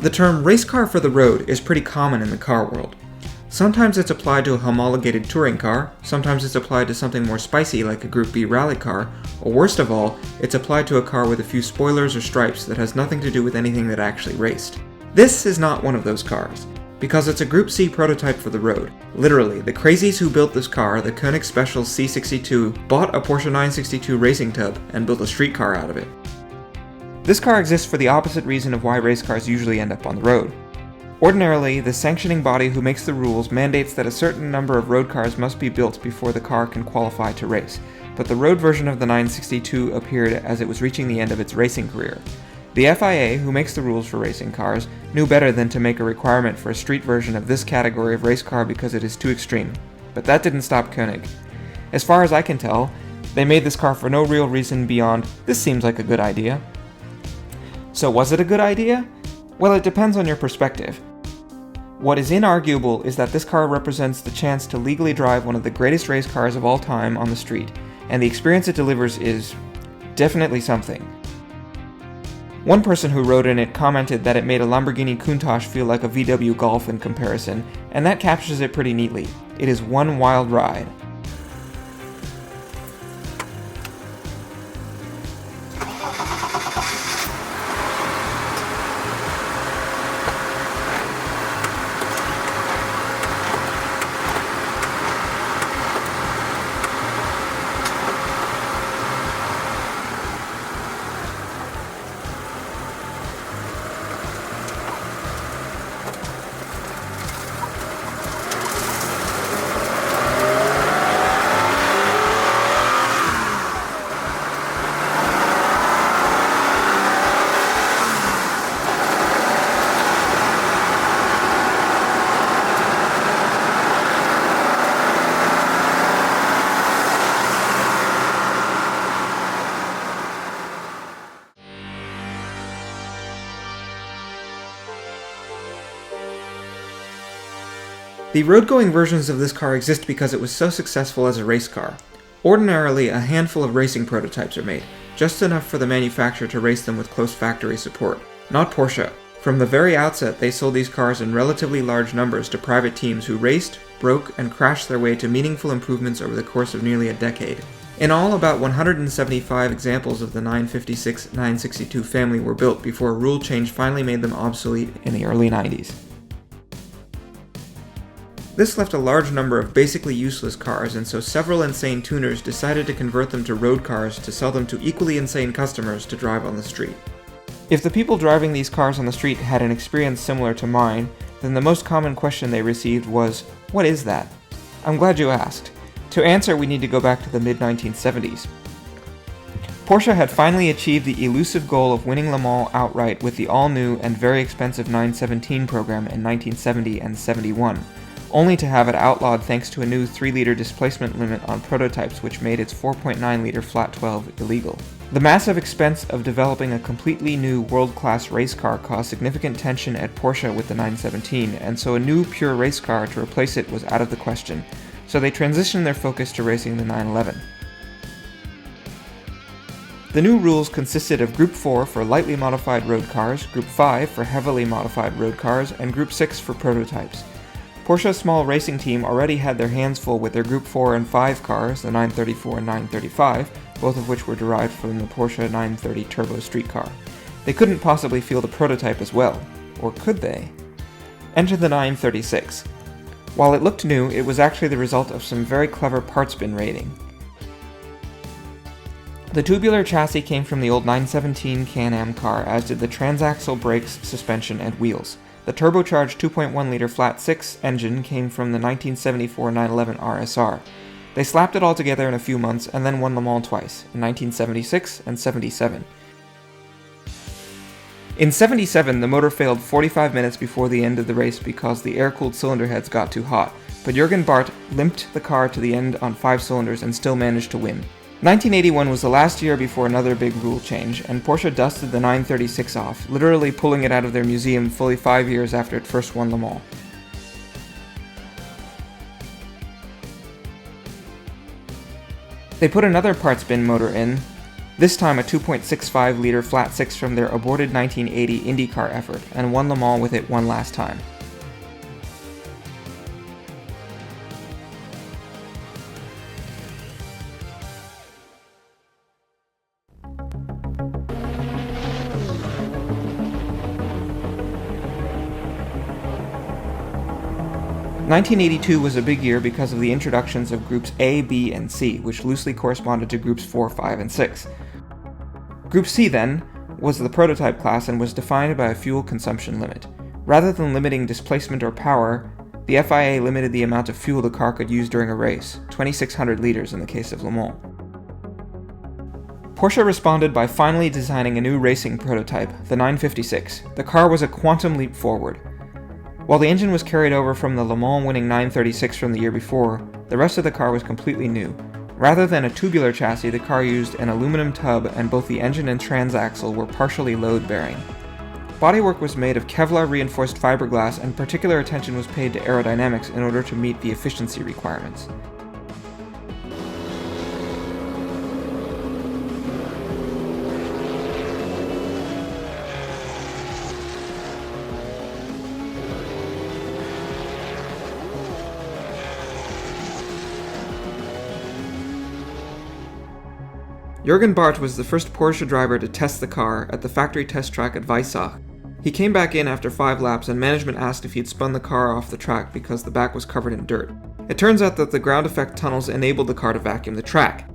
The term race car for the road is pretty common in the car world. Sometimes it's applied to a homologated touring car, sometimes it's applied to something more spicy like a Group B rally car, or worst of all, it's applied to a car with a few spoilers or stripes that has nothing to do with anything that actually raced. This is not one of those cars, because it's a Group C prototype for the road. Literally, the crazies who built this car, the Koenig-Specials C62, bought a Porsche 962 racing tub and built a street car out of it. This car exists for the opposite reason of why race cars usually end up on the road. Ordinarily, the sanctioning body who makes the rules mandates that a certain number of road cars must be built before the car can qualify to race, but the road version of the 962 appeared as it was reaching the end of its racing career. The FIA, who makes the rules for racing cars, knew better than to make a requirement for a street version of this category of race car because it is too extreme. But that didn't stop Koenig. As far as I can tell, they made this car for no real reason beyond, this seems like a good idea. So was it a good idea? Well, it depends on your perspective. What is inarguable is that this car represents the chance to legally drive one of the greatest race cars of all time on the street, and the experience it delivers is definitely something. One person who rode in it commented that it made a Lamborghini Countach feel like a VW Golf in comparison, and that captures it pretty neatly. It is one wild ride. The road-going versions of this car exist because it was so successful as a race car. Ordinarily, a handful of racing prototypes are made, just enough for the manufacturer to race them with close factory support. Not Porsche. From the very outset, they sold these cars in relatively large numbers to private teams who raced, broke, and crashed their way to meaningful improvements over the course of nearly a decade. In all, about 175 examples of the 956-962 family were built before a rule change finally made them obsolete in the early 90s. This left a large number of basically useless cars, and so several insane tuners decided to convert them to road cars to sell them to equally insane customers to drive on the street. If the people driving these cars on the street had an experience similar to mine, then the most common question they received was, "What is that?" I'm glad you asked. To answer, we need to go back to the mid-1970s. Porsche had finally achieved the elusive goal of winning Le Mans outright with the all-new and very expensive 917 program in 1970 and 71. Only to have it outlawed thanks to a new 3-liter displacement limit on prototypes which made its 4.9-liter flat 12 illegal. The massive expense of developing a completely new world-class race car caused significant tension at Porsche with the 917, and so a new pure race car to replace it was out of the question, so they transitioned their focus to racing the 911. The new rules consisted of Group 4 for lightly modified road cars, Group 5 for heavily modified road cars, and Group 6 for prototypes. Porsche's small racing team already had their hands full with their Group 4 and 5 cars, the 934 and 935, both of which were derived from the Porsche 930 Turbo street car. They couldn't possibly field a prototype as well. Or could they? Enter the 936. While it looked new, it was actually the result of some very clever parts bin raiding. The tubular chassis came from the old 917 Can-Am car, as did the transaxle brakes, suspension, and wheels. The turbocharged 2.1-liter flat 6 engine came from the 1974 911 RSR. They slapped it all together in a few months and then won Le Mans twice, in 1976 and 77. In 77, the motor failed 45 minutes before the end of the race because the air-cooled cylinder heads got too hot, but Jürgen Barth limped the car to the end on 5 cylinders and still managed to win. 1981 was the last year before another big rule change, and Porsche dusted the 936 off, literally pulling it out of their museum fully 5 years after it first won Le Mans. They put another parts bin motor in, this time a 2.65-liter flat six from their aborted 1980 IndyCar effort, and won Le Mans with it one last time. (1982) was a big year because of the introductions of Groups A, B, and C, which loosely corresponded to Groups 4, 5, and 6. Group C, then, was the prototype class and was defined by a fuel consumption limit. Rather than limiting displacement or power, the FIA limited the amount of fuel the car could use during a race, 2,600 liters in the case of Le Mans. Porsche responded by finally designing a new racing prototype, the 956. The car was a quantum leap forward. While the engine was carried over from the Le Mans winning 936 from the year before, the rest of the car was completely new. Rather than a tubular chassis, the car used an aluminum tub, and both the engine and transaxle were partially load-bearing. Bodywork was made of Kevlar-reinforced fiberglass, and particular attention was paid to aerodynamics in order to meet the efficiency requirements. Jürgen Barth was the first Porsche driver to test the car at the factory test track at Weissach. He came back in after 5 laps, and management asked if he'd spun the car off the track because the back was covered in dirt. It turns out that the ground effect tunnels enabled the car to vacuum the track.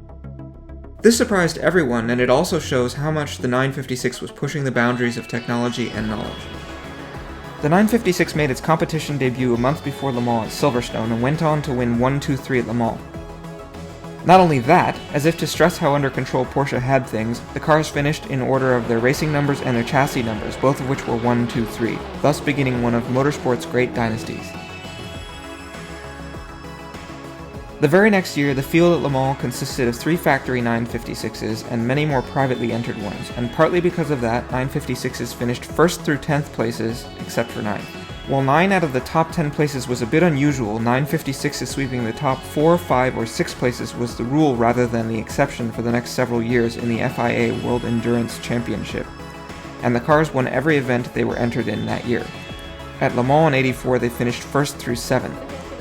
This surprised everyone, and it also shows how much the 956 was pushing the boundaries of technology and knowledge. The 956 made its competition debut a month before Le Mans at Silverstone and went on to win 1, 2, 3 at Le Mans. Not only that, as if to stress how under control Porsche had things, the cars finished in order of their racing numbers and their chassis numbers, both of which were 1, 2, 3, thus beginning one of motorsport's great dynasties. The very next year, the field at Le Mans consisted of 3 factory 956s and many more privately entered ones, and partly because of that, 956s finished 1st through 10th places, except for 9. While 9 out of the top 10 places was a bit unusual, 956s sweeping the top 4, 5, or 6 places was the rule rather than the exception for the next several years in the FIA World Endurance Championship, and the cars won every event they were entered in that year. At Le Mans in '84 they finished 1st through 7.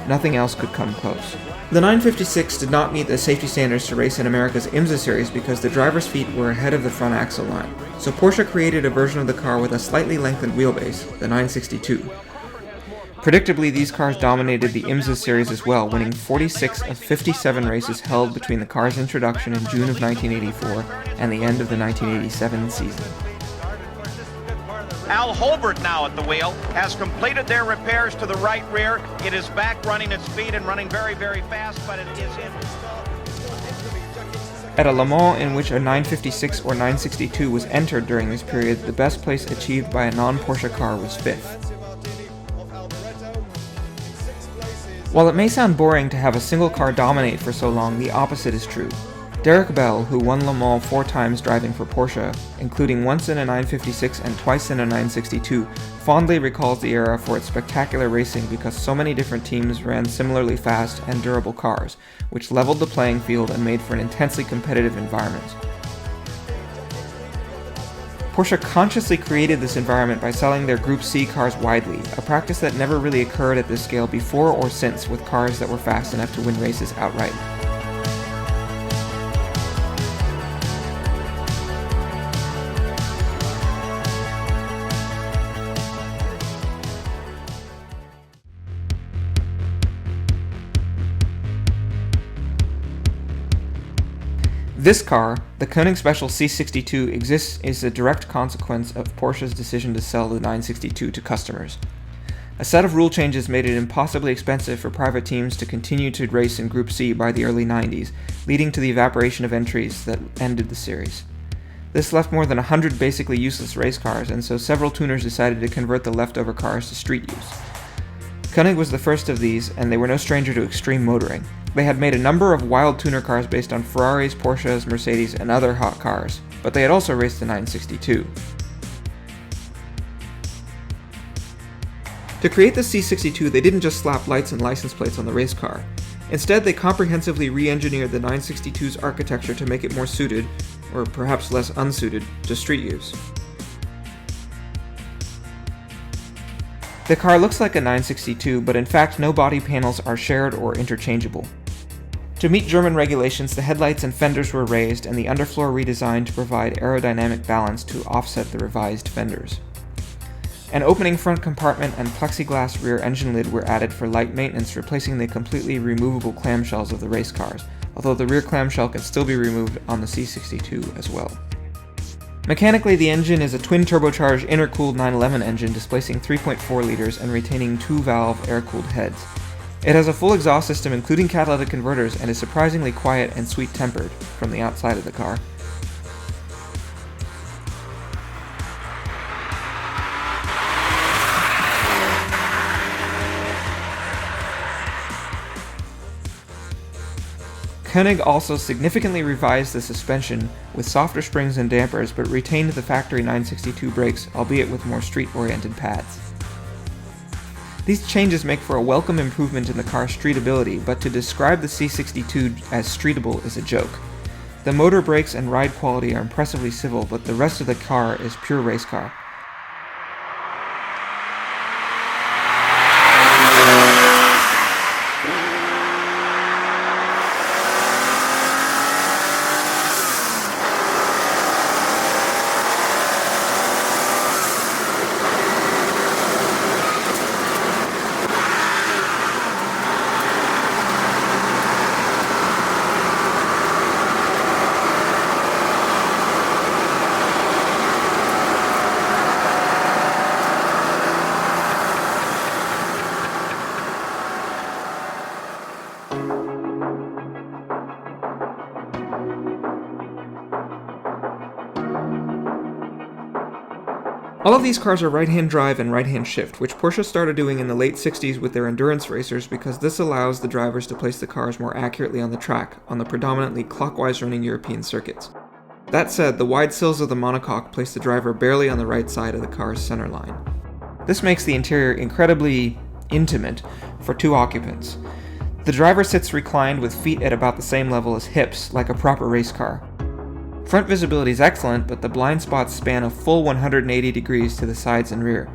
Nothing else could come close. The 956 did not meet the safety standards to race in America's IMSA series because the driver's feet were ahead of the front axle line, so Porsche created a version of the car with a slightly lengthened wheelbase, the 962. Predictably, these cars dominated the IMSA series as well, winning 46 of 57 races held between the car's introduction in June of 1984 and the end of the 1987 season. Al Holbert, now at the wheel, has completed their repairs to the right rear. It is back running at speed and running very, very fast, but it is in. At a Le Mans in which a 956 or 962 was entered during this period, the best place achieved by a non-Porsche car was 5th. While it may sound boring to have a single car dominate for so long, the opposite is true. Derek Bell, who won Le Mans 4 times driving for Porsche, including once in a 956 and twice in a 962, fondly recalls the era for its spectacular racing because so many different teams ran similarly fast and durable cars, which leveled the playing field and made for an intensely competitive environment. Porsche consciously created this environment by selling their Group C cars widely, a practice that never really occurred at this scale before or since with cars that were fast enough to win races outright. This car, the Koenig-Specials C62, exists as a direct consequence of Porsche's decision to sell the 962 to customers. A set of rule changes made it impossibly expensive for private teams to continue to race in Group C by the early 90s, leading to the evaporation of entries that ended the series. This left more than 100 basically useless race cars, and so several tuners decided to convert the leftover cars to street use. Koenig was the first of these, and they were no stranger to extreme motoring. They had made a number of wild tuner cars based on Ferraris, Porsches, Mercedes, and other hot cars, but they had also raced the 962. To create the C62, they didn't just slap lights and license plates on the race car. Instead, they comprehensively re-engineered the 962's architecture to make it more suited, or perhaps less unsuited, to street use. The car looks like a 962, but in fact no body panels are shared or interchangeable. To meet German regulations, the headlights and fenders were raised and the underfloor redesigned to provide aerodynamic balance to offset the revised fenders. An opening front compartment and plexiglass rear engine lid were added for light maintenance, replacing the completely removable clamshells of the race cars, although the rear clamshell can still be removed on the C62 as well. Mechanically, the engine is a twin-turbocharged intercooled 911 engine displacing 3.4 liters and retaining 2-valve air-cooled heads. It has a full exhaust system including catalytic converters and is surprisingly quiet and sweet-tempered from the outside of the car. Koenig also significantly revised the suspension with softer springs and dampers, but retained the factory 962 brakes, albeit with more street-oriented pads. These changes make for a welcome improvement in the car's streetability, but to describe the C62 as streetable is a joke. The motor, brakes, and ride quality are impressively civil, but the rest of the car is pure race car. All of these cars are right-hand drive and right-hand shift, which Porsche started doing in the late 60s with their endurance racers because this allows the drivers to place the cars more accurately on the track on the predominantly clockwise running European circuits. That said, the wide sills of the monocoque place the driver barely on the right side of the car's center line. This makes the interior incredibly intimate for two occupants. The driver sits reclined with feet at about the same level as hips, like a proper race car. Front visibility is excellent, but the blind spots span a full 180 degrees to the sides and rear.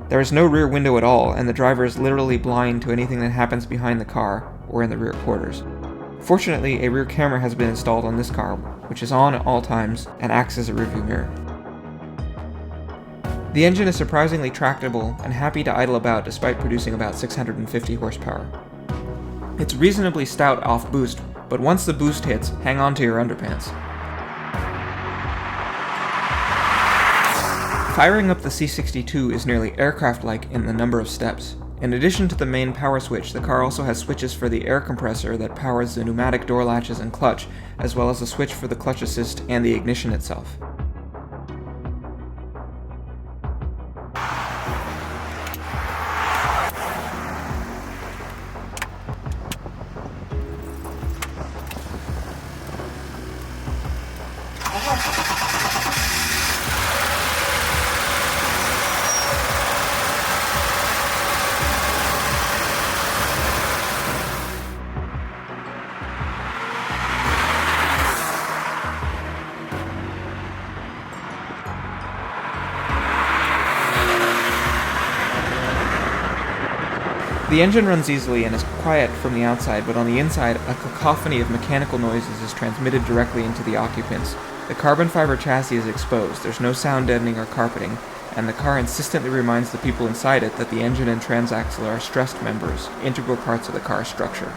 There is no rear window at all, and the driver is literally blind to anything that happens behind the car or in the rear quarters. Fortunately, a rear camera has been installed on this car, which is on at all times and acts as a rearview mirror. The engine is surprisingly tractable and happy to idle about despite producing about 650 horsepower. It's reasonably stout off boost, but once the boost hits, hang on to your underpants. Firing up the C62 is nearly aircraft-like in the number of steps. In addition to the main power switch, the car also has switches for the air compressor that powers the pneumatic door latches and clutch, as well as a switch for the clutch assist and the ignition itself. The engine runs easily and is quiet from the outside, but on the inside, a cacophony of mechanical noises is transmitted directly into the occupants. The carbon fiber chassis is exposed, there's no sound deadening or carpeting, and the car insistently reminds the people inside it that the engine and transaxle are stressed members, integral parts of the car's structure.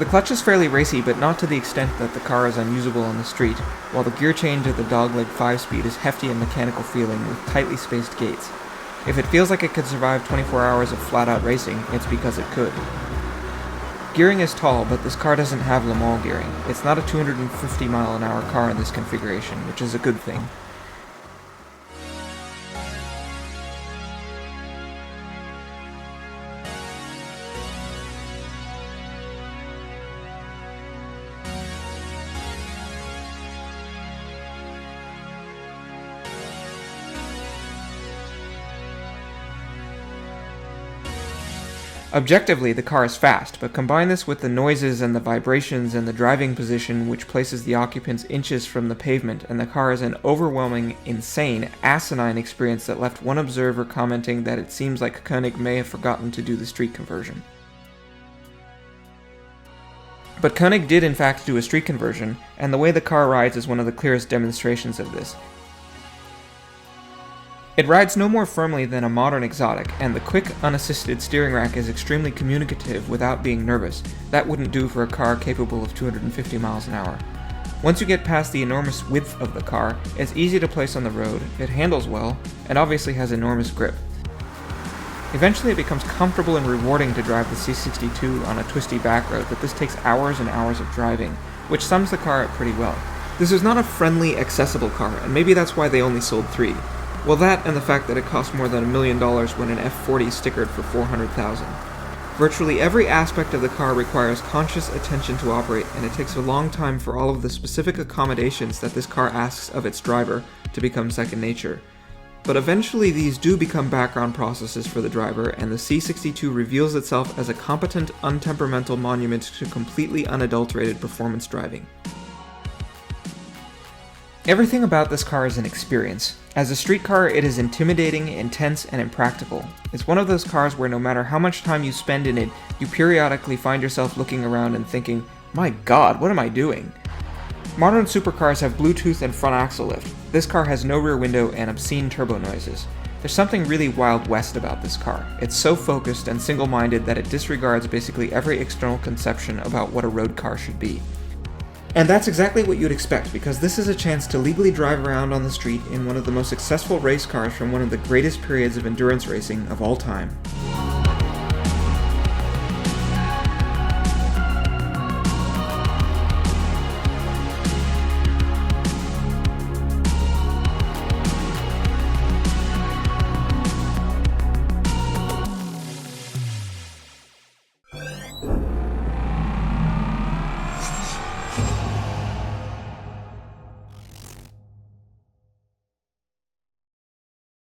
The clutch is fairly racy, but not to the extent that the car is unusable on the street, while the gear change of the dogleg 5-speed is hefty and mechanical feeling with tightly spaced gates. If it feels like it could survive 24 hours of flat-out racing, it's because it could. Gearing is tall, but this car doesn't have Le Mans gearing. It's not a 250-mile-an-hour car in this configuration, which is a good thing. Objectively, the car is fast, but combine this with the noises and the vibrations and the driving position which places the occupants inches from the pavement, and the car is an overwhelming, insane, asinine experience that left one observer commenting that it seems like Koenig may have forgotten to do the street conversion. But Koenig did in fact do a street conversion, and the way the car rides is one of the clearest demonstrations of this. It rides no more firmly than a modern exotic, and the quick, unassisted steering rack is extremely communicative without being nervous. That wouldn't do for a car capable of 250 miles an hour. Once you get past the enormous width of the car, it's easy to place on the road, it handles well, and obviously has enormous grip. Eventually it becomes comfortable and rewarding to drive the C62 on a twisty back road, but this takes hours and hours of driving, which sums the car up pretty well. This is not a friendly, accessible car, and maybe that's why they only sold 3. Well, that and the fact that it cost more than $1 million when an F40 stickered for $400,000. Virtually every aspect of the car requires conscious attention to operate, and it takes a long time for all of the specific accommodations that this car asks of its driver to become second nature. But eventually these do become background processes for the driver, and the C62 reveals itself as a competent, untemperamental monument to completely unadulterated performance driving. Everything about this car is an experience. As a street car, it is intimidating, intense, and impractical. It's one of those cars where no matter how much time you spend in it, you periodically find yourself looking around and thinking, my god, what am I doing? Modern supercars have Bluetooth and front axle lift. This car has no rear window and obscene turbo noises. There's something really Wild West about this car. It's so focused and single-minded that it disregards basically every external conception about what a road car should be. And that's exactly what you'd expect, because this is a chance to legally drive around on the street in one of the most successful race cars from one of the greatest periods of endurance racing of all time.